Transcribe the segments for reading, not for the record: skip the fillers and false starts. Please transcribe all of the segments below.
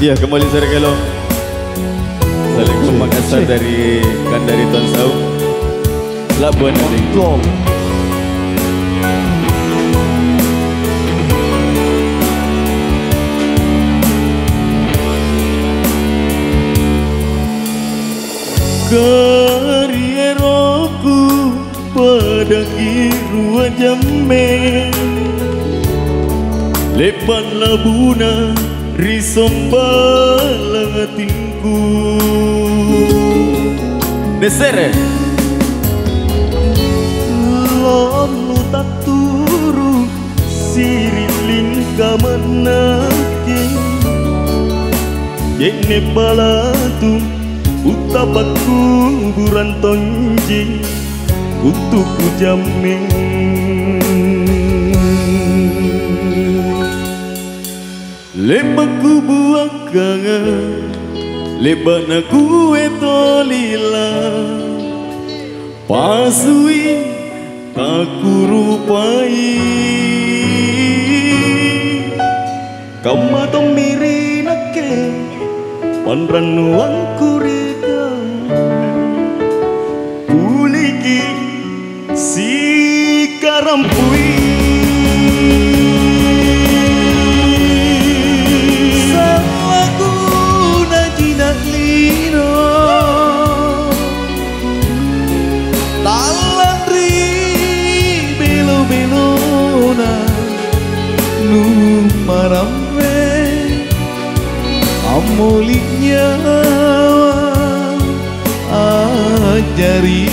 Ya, kembali saya Kelo. Assalamualaikum Makassar dari Kandari Tuan Sau. Labuan Adik. Karieroku pada kirua jamme lepan labuna risombalang atingku Desere lonu tak turu siriling kamanaki yekne balatu utapaku burantonji untukku jamin lebaku buang kangen lebana kue tolila pasui aku rupai kama tomiri nake panranuan kurika kuliki si karampui salaku najinak lino talandri belo-belona nu marambe amulinya ajari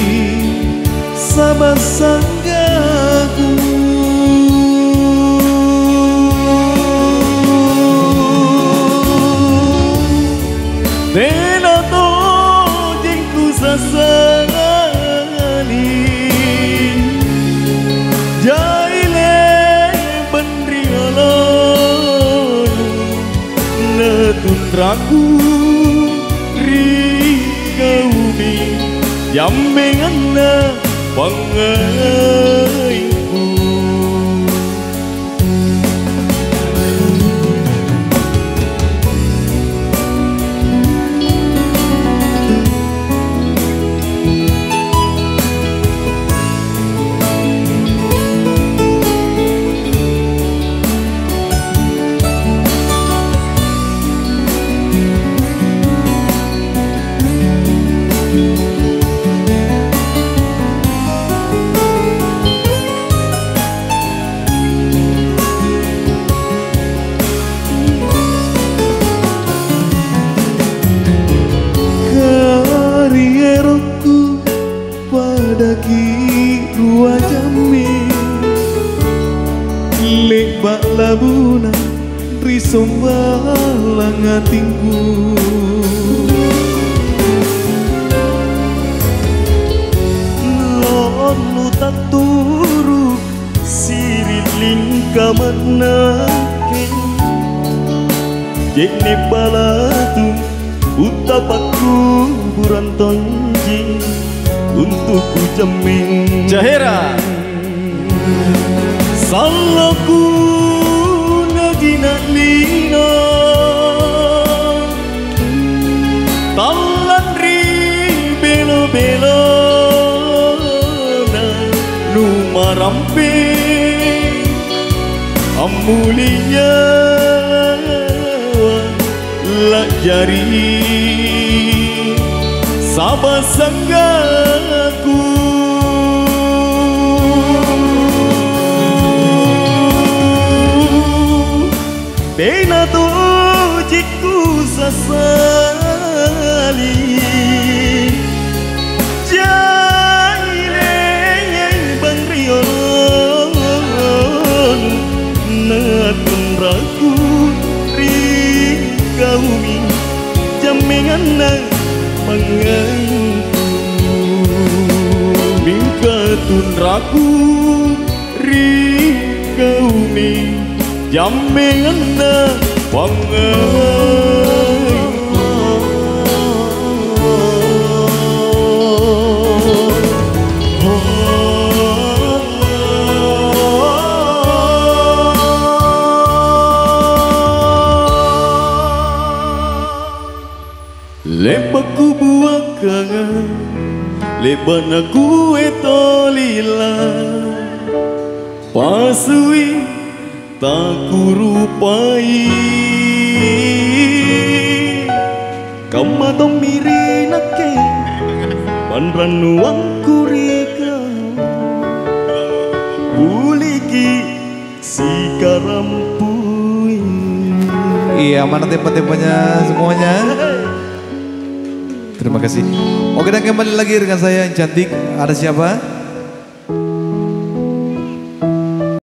sabar sanggaku Tena to jengku sasangani jaile bandri alon netun raku rikaumi jambenganna pangaiku kirua jamme lebak labuna risombalang atingku lonu tak turu siriling kamanake jekne balatu utapaku burantonji untukku jamin Jahira salaku najinak lino talandri belo-belona nu marampe amulinya lak jari sabar sanggaku Tena tu jiku sasali jaile bangrion natun raku rikaumi jamenganna pangaiku bingkatun raku rikaumi jambenganna pangaiku Lebaku buat kangen, lebana ku etolila, pasui tak kurupai. Kama tomiri nake, panranuang kurika, buliki si karampui. Iya, mana tempat-tempatnya semuanya. Terima kasih. Oke, dan kembali lagi dengan saya yang cantik. Ada siapa?